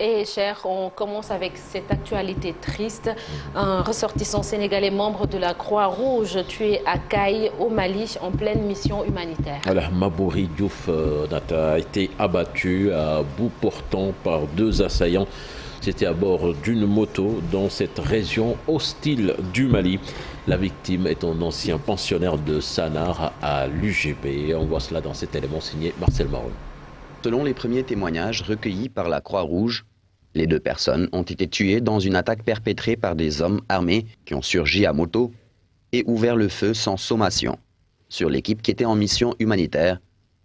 Et cher, on commence avec cette actualité triste. Un ressortissant sénégalais membre de la Croix-Rouge tué à Kayes au Mali en pleine mission humanitaire. Alors, Mabouri Diouf a été abattu à bout portant par 2 assaillants. C'était à bord d'une moto dans cette région hostile du Mali. La victime est un ancien pensionnaire de Sanar à l'UGB. On voit cela dans cet élément signé Marcel Maron. Selon les premiers témoignages recueillis par la Croix-Rouge, les 2 personnes ont été tuées dans une attaque perpétrée par des hommes armés qui ont surgi à moto et ouvert le feu sans sommation sur l'équipe qui était en mission humanitaire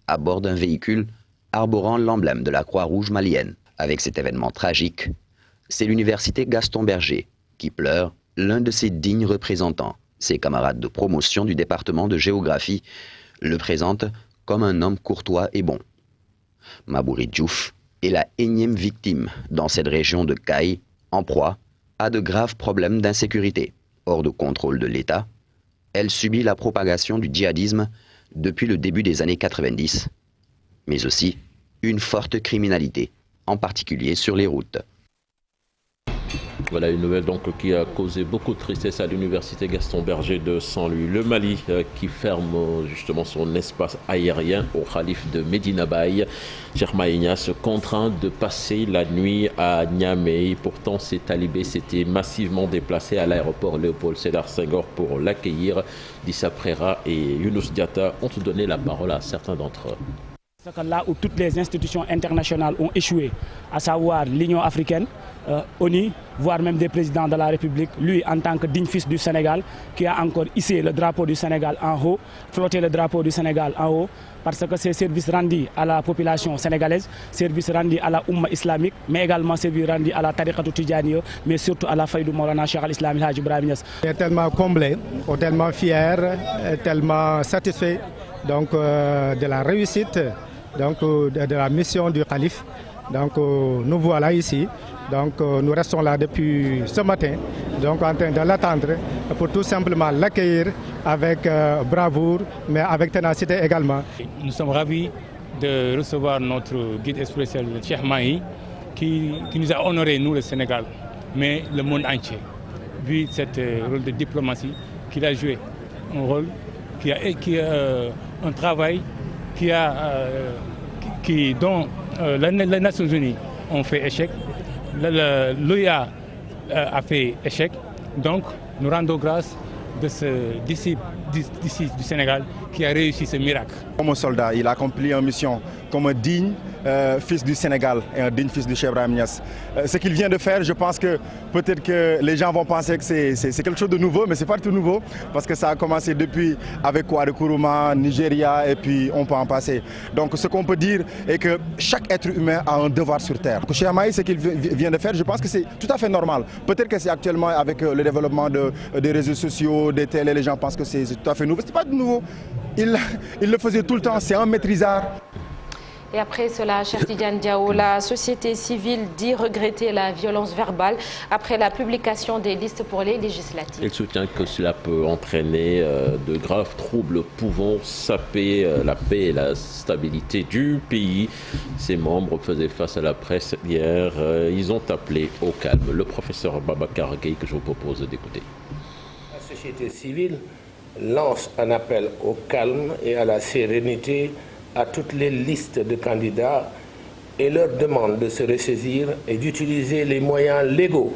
à bord d'un véhicule arborant l'emblème de la Croix-Rouge malienne. Avec cet événement tragique, c'est l'université Gaston Berger qui pleure l'un de ses dignes représentants. Ses camarades de promotion du département de géographie le présentent comme un homme courtois et bon. Mabouri Diouf est la énième victime dans cette région de Kayes, en proie à de graves problèmes d'insécurité. Hors de contrôle de l'État, elle subit la propagation du djihadisme depuis le début des années 90, mais aussi une forte criminalité, en particulier sur les routes. Voilà une nouvelle donc qui a causé beaucoup de tristesse à l'université Gaston Berger de Saint-Louis. Le Mali qui ferme justement son espace aérien au Khalif de Medina Baye. Germain Ignace contraint de passer la nuit à Niamey. Pourtant, ces talibés s'étaient massivement déplacés à l'aéroport Léopold Sédar Senghor pour l'accueillir. Dissa Prera et Younous Diatta ont donné la parole à certains d'entre eux. Là où toutes les institutions internationales ont échoué, à savoir l'Union africaine, ONU, voire même des présidents de la République, lui en tant que digne fils du Sénégal, qui a encore hissé le drapeau du Sénégal en haut, flotté le drapeau du Sénégal en haut, parce que c'est service rendu à la population sénégalaise, service rendu à la Oumma islamique, mais également service rendu à la Tariqatou Tidjaniya, mais surtout à la Faïdou Maulana Cheikh al-Islam El Hadji Ibrahima Niass. On est tellement comblé, tellement fier, tellement satisfait donc, de la réussite donc, de la mission du calife. Donc nous voilà ici, donc nous restons là depuis ce matin, donc en train de l'attendre pour tout simplement l'accueillir avec bravoure, mais avec ténacité également. Nous sommes ravis de recevoir notre guide spécial, Cheikh Mahi, qui nous a honoré, nous le Sénégal, mais le monde entier, vu cette rôle de diplomatie qu'il a joué, un rôle qui a un travail dont les Nations Unies ont fait échec, l'OIA a fait échec, donc nous rendons grâce de ce disciple d'ici du Sénégal qui a réussi ce miracle. Comme un soldat, il a accompli une mission comme un digne fils du Sénégal et un digne fils du Cheikh Ibrahima Niass. Ce qu'il vient de faire, je pense que peut-être que les gens vont penser que c'est quelque chose de nouveau, mais ce n'est pas tout nouveau, parce que ça a commencé depuis avec Kwame Nkrumah, Nigeria, et puis on peut en passer. Donc ce qu'on peut dire est que chaque être humain a un devoir sur Terre. Cheikh Mahi, ce qu'il vient de faire, je pense que c'est tout à fait normal. Peut-être que c'est actuellement avec le développement des réseaux sociaux, des télés, les gens pensent que c'est tout à fait nouveau. Ce n'est pas de nouveau. Il le faisait tout le temps, c'est un maîtrisard. Et après cela, Cheikh Tidiane Diao, la société civile dit regretter la violence verbale après la publication des listes pour les législatives. Elle soutient que cela peut entraîner de graves troubles pouvant saper la paix et la stabilité du pays. Ses membres faisaient face à la presse hier. Ils ont appelé au calme. Le professeur Babacar Gueye que je vous propose d'écouter. La société civile lance un appel au calme et à la sérénité à toutes les listes de candidats et leur demande de se ressaisir et d'utiliser les moyens légaux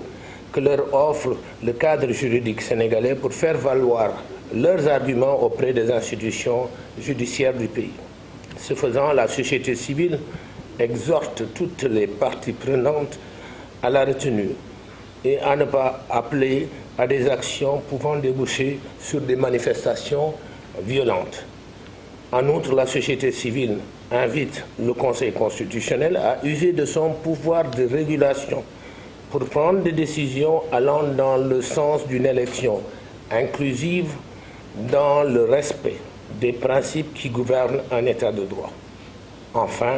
que leur offre le cadre juridique sénégalais pour faire valoir leurs arguments auprès des institutions judiciaires du pays. Ce faisant, la société civile exhorte toutes les parties prenantes à la retenue et à ne pas appeler à des actions pouvant déboucher sur des manifestations violentes. En outre, la société civile invite le Conseil constitutionnel à user de son pouvoir de régulation pour prendre des décisions allant dans le sens d'une élection inclusive dans le respect des principes qui gouvernent un État de droit. Enfin,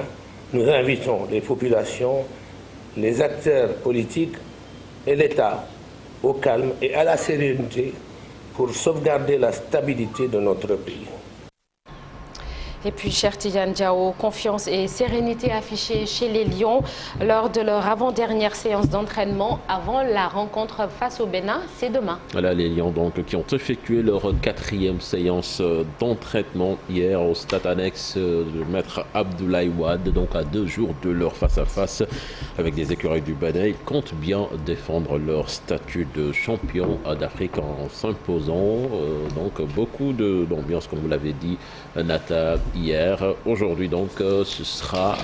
nous invitons les populations, les acteurs politiques et l'État au calme et à la sérénité pour sauvegarder la stabilité de notre pays. Et puis, cher Tidiane Diao, confiance et sérénité affichées chez les Lions lors de leur avant-dernière séance d'entraînement avant la rencontre face au Bénin. C'est demain. Voilà les Lions donc qui ont effectué leur 4e séance d'entraînement hier au stade annexe de Maître Abdoulaye Wade, donc à 2 jours de leur face-à-face avec des écureuils du Bénin. Ils comptent bien défendre leur statut de champion d'Afrique en s'imposant. Donc beaucoup d'ambiance, comme vous l'avez dit, Nata, hier. Aujourd'hui donc ce sera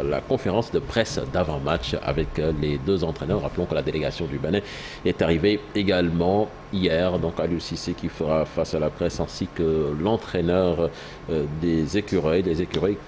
la conférence de presse d'avant-match avec les 2 entraîneurs. Rappelons que la délégation du Bénin est arrivée également hier, donc Aliou Cissé qui fera face à la presse, ainsi que l'entraîneur des écureuils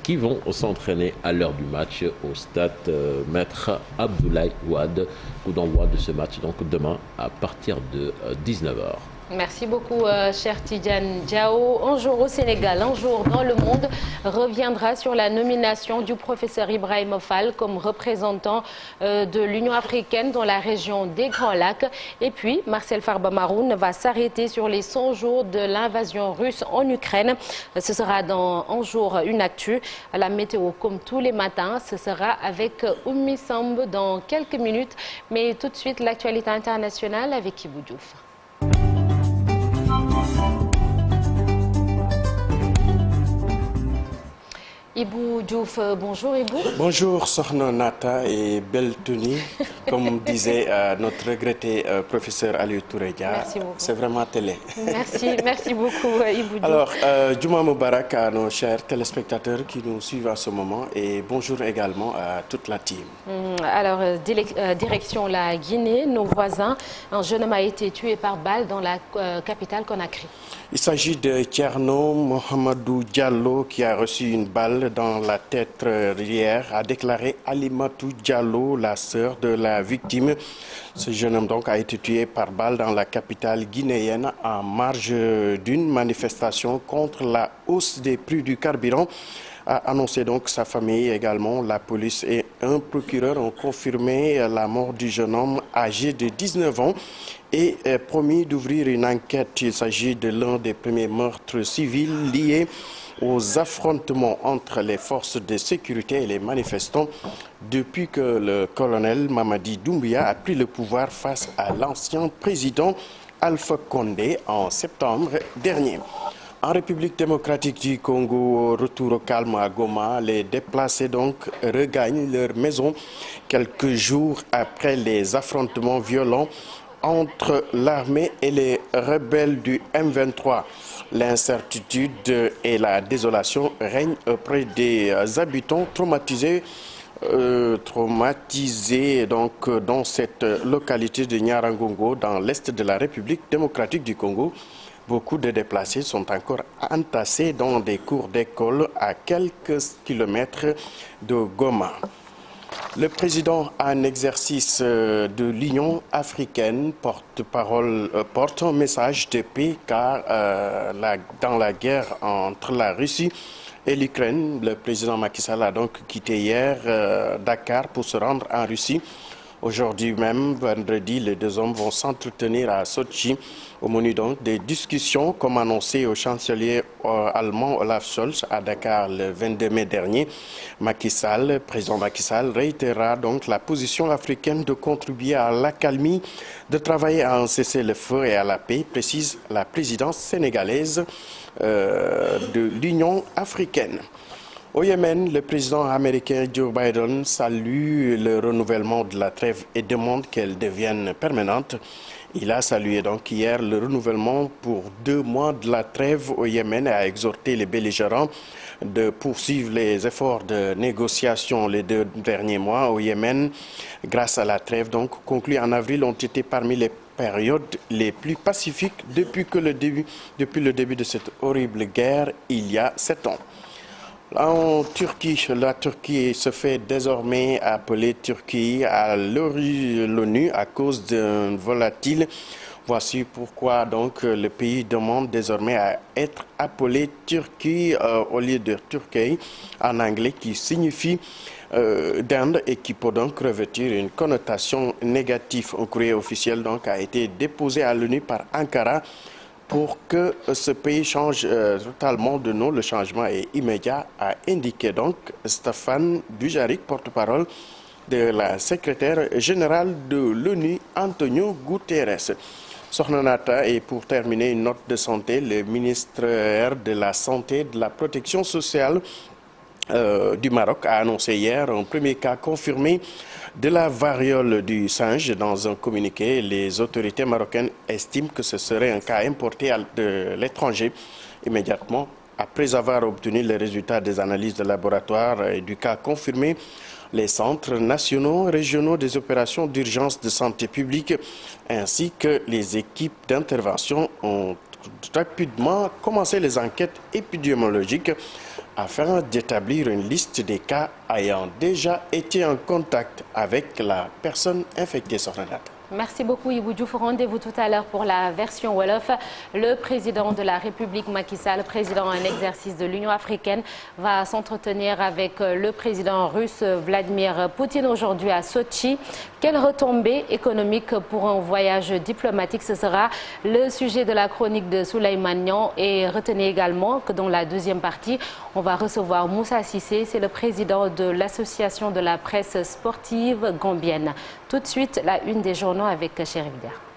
qui vont s'entraîner à l'heure du match au stade Maître Abdoulaye Wade. Coup d'envoi de ce match donc demain à partir de 19h. Merci beaucoup, cher Tidiane Diao. Un jour au Sénégal, un jour dans le monde reviendra sur la nomination du professeur Ibrahima Fall comme représentant de l'Union africaine dans la région des Grands Lacs. Et puis, Marcel Farba Maroun va s'arrêter sur les 100 jours de l'invasion russe en Ukraine. Ce sera dans un jour une actu. La météo, comme tous les matins, ce sera avec Oumi Samb dans quelques minutes. Mais tout de suite, l'actualité internationale avec Ibou Diouf. Ibou Diouf, bonjour Ibou. Bonjour Sokhna Nata et belle tenue, comme disait notre regretté professeur Aliou Touré Dia. Merci beaucoup. C'est vraiment télé. Merci beaucoup Ibou Diouf. Alors, Juma Moubarak à nos chers téléspectateurs qui nous suivent à ce moment et bonjour également à toute la team. Alors, direction la Guinée, nos voisins, un jeune homme a été tué par balle dans la capitale Conakry. Il s'agit de Thierno Mohamedou Diallo qui a reçu une balle dans la tête hier, a déclaré Alimatou Diallo, la sœur de la victime. Ce jeune homme donc a été tué par balle dans la capitale guinéenne en marge d'une manifestation contre la hausse des prix du carburant. A annoncé donc sa famille également. La police et un procureur ont confirmé la mort du jeune homme âgé de 19 ans et promis d'ouvrir une enquête. Il s'agit de l'un des premiers meurtres civils liés aux affrontements entre les forces de sécurité et les manifestants depuis que le colonel Mamadi Doumbouya a pris le pouvoir face à l'ancien président Alpha Condé en septembre dernier. En République démocratique du Congo, retour au calme à Goma, les déplacés donc regagnent leur maison quelques jours après les affrontements violents entre l'armée et les rebelles du M23. L'incertitude et la désolation règnent auprès des habitants traumatisés donc dans cette localité de Nyarangongo, dans l'est de la République démocratique du Congo. Beaucoup de déplacés sont encore entassés dans des cours d'école à quelques kilomètres de Goma. Le président en exercice de l'Union africaine porte un message de paix car dans la guerre entre la Russie et l'Ukraine, le président Macky Sall a donc quitté hier Dakar pour se rendre en Russie. Aujourd'hui même, vendredi, les 2 hommes vont s'entretenir à Sochi au menu donc des discussions comme annoncé au chancelier allemand Olaf Scholz à Dakar le 22 mai dernier. Président Macky Sall réitérera donc la position africaine de contribuer à l'accalmie, de travailler à un cessez-le-feu et à la paix, précise la présidence sénégalaise de l'Union africaine. Au Yémen, le président américain Joe Biden salue le renouvellement de la trêve et demande qu'elle devienne permanente. Il a salué donc hier le renouvellement pour 2 mois de la trêve au Yémen et a exhorté les belligérants de poursuivre les efforts de négociation. Les 2 derniers mois au Yémen, grâce à la trêve donc conclue en avril, ont été parmi les périodes les plus pacifiques depuis le début de cette horrible guerre il y a 7 ans. En Turquie, la Turquie se fait désormais appeler Turquie à l'ONU à cause d'un volatile. Voici pourquoi donc le pays demande désormais à être appelé Turquie au lieu de Turquie en anglais qui signifie d'Inde et qui peut donc revêtir une connotation négative. Un courrier officiel donc a été déposé à l'ONU par Ankara pour que ce pays change totalement de nom. Le changement est immédiat, a indiqué donc Stéphane Dujarric, porte-parole de la secrétaire générale de l'ONU, Antonio Guterres. Sokhna Nata, et pour terminer, une note de santé, le ministère de la Santé et de la Protection sociale du Maroc a annoncé hier un premier cas confirmé de la variole du singe. Dans un communiqué, les autorités marocaines estiment que ce serait un cas importé de l'étranger. Immédiatement, après avoir obtenu les résultats des analyses de laboratoire et du cas confirmé, les centres nationaux et régionaux des opérations d'urgence de santé publique ainsi que les équipes d'intervention ont rapidement commencé les enquêtes épidémiologiques afin d'établir une liste des cas ayant déjà été en contact avec la personne infectée. Merci beaucoup Ibou Diouf. Rendez-vous tout à l'heure pour la version Wolof. Le président de la République Macky Sall, président en exercice de l'Union africaine, va s'entretenir avec le président russe Vladimir Poutine aujourd'hui à Sochi. Quelle retombée économique pour un voyage diplomatique? Ce sera le sujet de la chronique de Souleymane Niang. Et retenez également que dans la deuxième partie, on va recevoir Moussa Cissé. C'est le président de l'association de la presse sportive gambienne. Tout de suite, la une des journaux avec Chérif Dia.